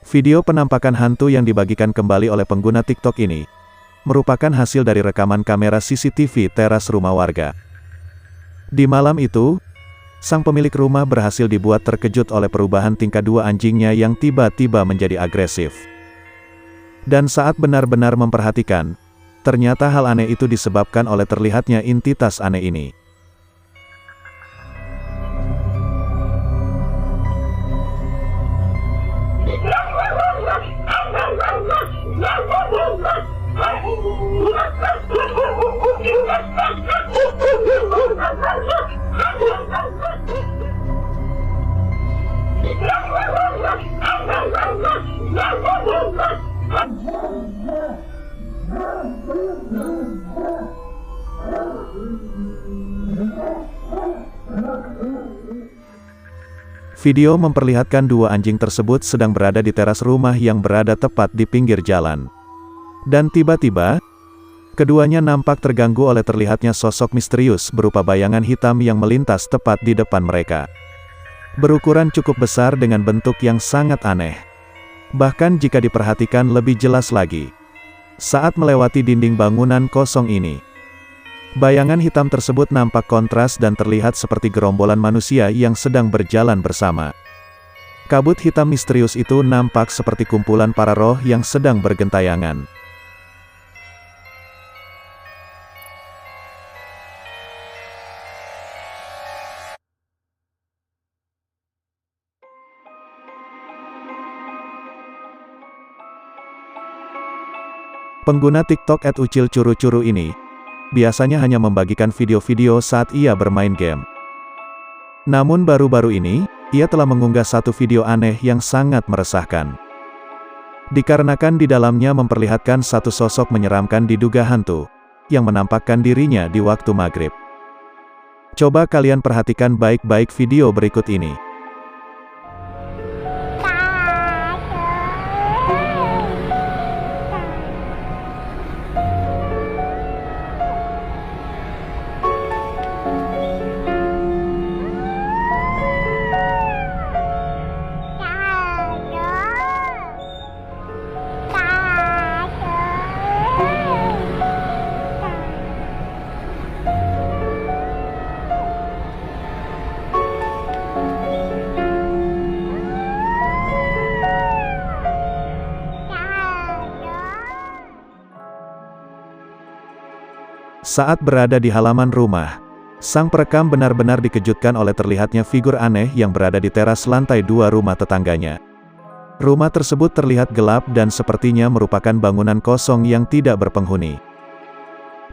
Video penampakan hantu yang dibagikan kembali oleh pengguna TikTok ini merupakan hasil dari rekaman kamera CCTV teras rumah warga. Di malam itu, sang pemilik rumah berhasil dibuat terkejut oleh perubahan tingkah dua anjingnya yang tiba-tiba menjadi agresif. Dan saat benar-benar memperhatikan, ternyata hal aneh itu disebabkan oleh terlihatnya entitas aneh ini. Video memperlihatkan dua anjing tersebut sedang berada di teras rumah yang berada tepat di pinggir jalan. Dan tiba-tiba, keduanya nampak terganggu oleh terlihatnya sosok misterius berupa bayangan hitam yang melintas tepat di depan mereka. Berukuran cukup besar dengan bentuk yang sangat aneh. Bahkan jika diperhatikan lebih jelas lagi, saat melewati dinding bangunan kosong ini, bayangan hitam tersebut nampak kontras dan terlihat seperti gerombolan manusia yang sedang berjalan bersama. Kabut hitam misterius itu nampak seperti kumpulan para roh yang sedang bergentayangan. Pengguna TikTok @ucilcuru-curu ini biasanya hanya membagikan video-video saat ia bermain game. Namun baru-baru ini, ia telah mengunggah satu video aneh yang sangat meresahkan. Dikarenakan di dalamnya memperlihatkan satu sosok menyeramkan diduga hantu, yang menampakkan dirinya di waktu maghrib. Coba kalian perhatikan baik-baik video berikut ini. Saat berada di halaman rumah, sang perekam benar-benar dikejutkan oleh terlihatnya figur aneh yang berada di teras lantai 2 rumah tetangganya. Rumah tersebut terlihat gelap dan sepertinya merupakan bangunan kosong yang tidak berpenghuni.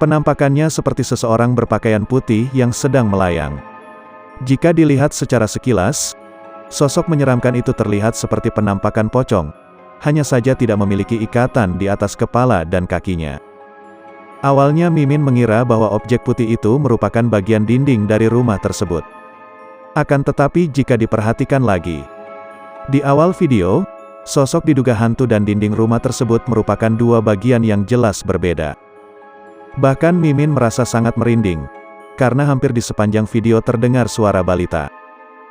Penampakannya seperti seseorang berpakaian putih yang sedang melayang. Jika dilihat secara sekilas, sosok menyeramkan itu terlihat seperti penampakan pocong, hanya saja tidak memiliki ikatan di atas kepala dan kakinya. Awalnya Mimin mengira bahwa objek putih itu merupakan bagian dinding dari rumah tersebut. Akan tetapi jika diperhatikan lagi, di awal video, sosok diduga hantu dan dinding rumah tersebut merupakan dua bagian yang jelas berbeda. Bahkan Mimin merasa sangat merinding, karena hampir di sepanjang video terdengar suara balita.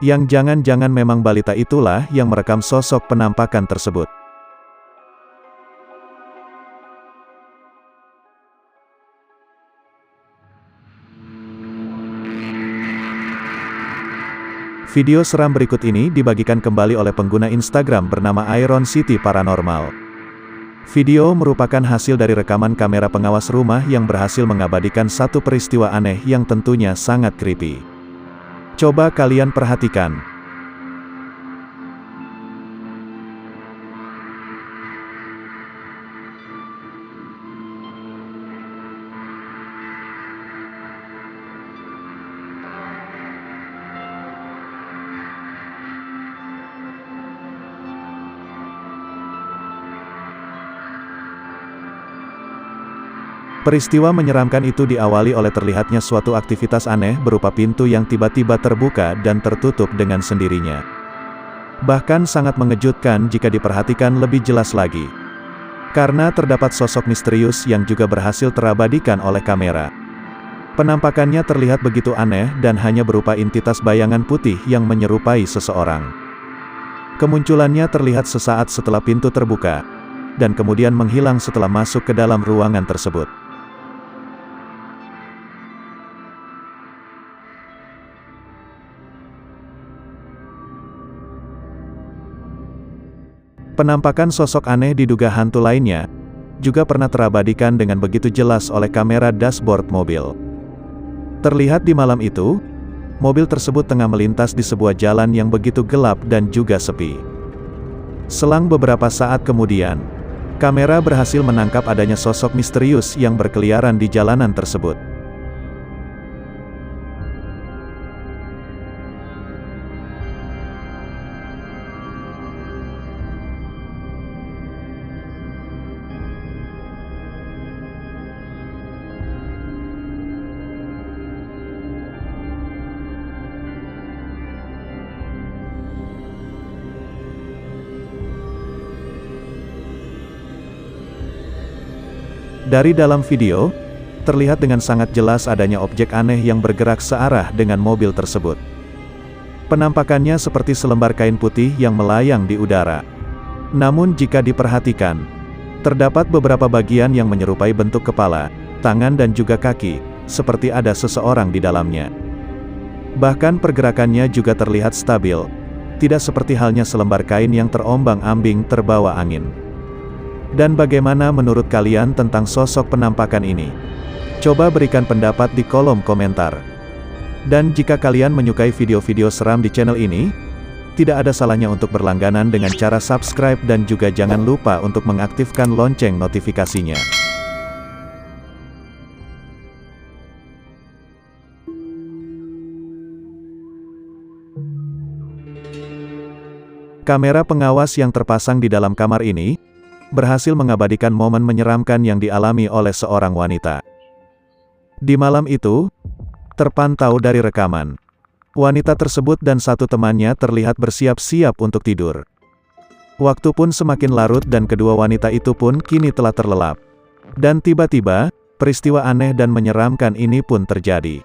Yang jangan-jangan memang balita itulah yang merekam sosok penampakan tersebut. Video seram berikut ini dibagikan kembali oleh pengguna Instagram bernama Iron City Paranormal. Video merupakan hasil dari rekaman kamera pengawas rumah yang berhasil mengabadikan satu peristiwa aneh yang tentunya sangat creepy. Coba kalian perhatikan. Peristiwa menyeramkan itu diawali oleh terlihatnya suatu aktivitas aneh berupa pintu yang tiba-tiba terbuka dan tertutup dengan sendirinya. Bahkan sangat mengejutkan jika diperhatikan lebih jelas lagi. Karena terdapat sosok misterius yang juga berhasil terabadikan oleh kamera. Penampakannya terlihat begitu aneh dan hanya berupa entitas bayangan putih yang menyerupai seseorang. Kemunculannya terlihat sesaat setelah pintu terbuka, dan kemudian menghilang setelah masuk ke dalam ruangan tersebut. Penampakan sosok aneh diduga hantu lainnya, juga pernah terabadikan dengan begitu jelas oleh kamera dashboard mobil. Terlihat di malam itu, mobil tersebut tengah melintas di sebuah jalan yang begitu gelap dan juga sepi. Selang beberapa saat kemudian, kamera berhasil menangkap adanya sosok misterius yang berkeliaran di jalanan tersebut. Dari dalam video, terlihat dengan sangat jelas adanya objek aneh yang bergerak searah dengan mobil tersebut. Penampakannya seperti selembar kain putih yang melayang di udara. Namun jika diperhatikan, terdapat beberapa bagian yang menyerupai bentuk kepala, tangan dan juga kaki, seperti ada seseorang di dalamnya. Bahkan pergerakannya juga terlihat stabil, tidak seperti halnya selembar kain yang terombang-ambing terbawa angin. Dan bagaimana menurut kalian tentang sosok penampakan ini? Coba berikan pendapat di kolom komentar. Dan jika kalian menyukai video-video seram di channel ini, tidak ada salahnya untuk berlangganan dengan cara subscribe dan juga jangan lupa untuk mengaktifkan lonceng notifikasinya. Kamera pengawas yang terpasang di dalam kamar ini berhasil mengabadikan momen menyeramkan yang dialami oleh seorang wanita. Di malam itu, terpantau dari rekaman, wanita tersebut dan satu temannya terlihat bersiap-siap untuk tidur. Waktu pun semakin larut dan kedua wanita itu pun kini telah terlelap. Dan tiba-tiba, peristiwa aneh dan menyeramkan ini pun terjadi.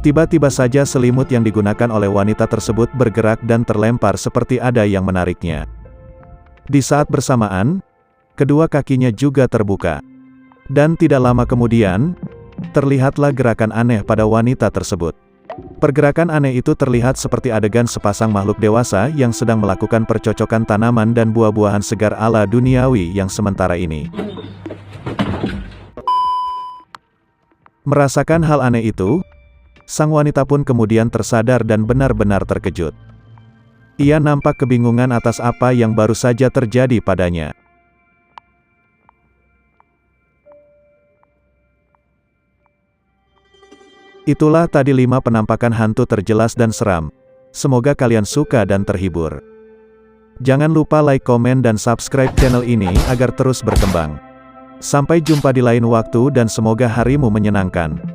Tiba-tiba saja selimut yang digunakan oleh wanita tersebut bergerak dan terlempar seperti ada yang menariknya. Di saat bersamaan, kedua kakinya juga terbuka. Dan tidak lama kemudian, terlihatlah gerakan aneh pada wanita tersebut. Pergerakan aneh itu terlihat seperti adegan sepasang makhluk dewasa yang sedang melakukan percocokan tanaman dan buah-buahan segar ala duniawi yang sementara ini. Merasakan hal aneh itu, sang wanita pun kemudian tersadar dan benar-benar terkejut. Ia nampak kebingungan atas apa yang baru saja terjadi padanya. Itulah tadi 5 penampakan hantu terjelas dan seram. Semoga kalian suka dan terhibur. Jangan lupa like, komen, dan subscribe channel ini agar terus berkembang. Sampai jumpa di lain waktu dan semoga harimu menyenangkan.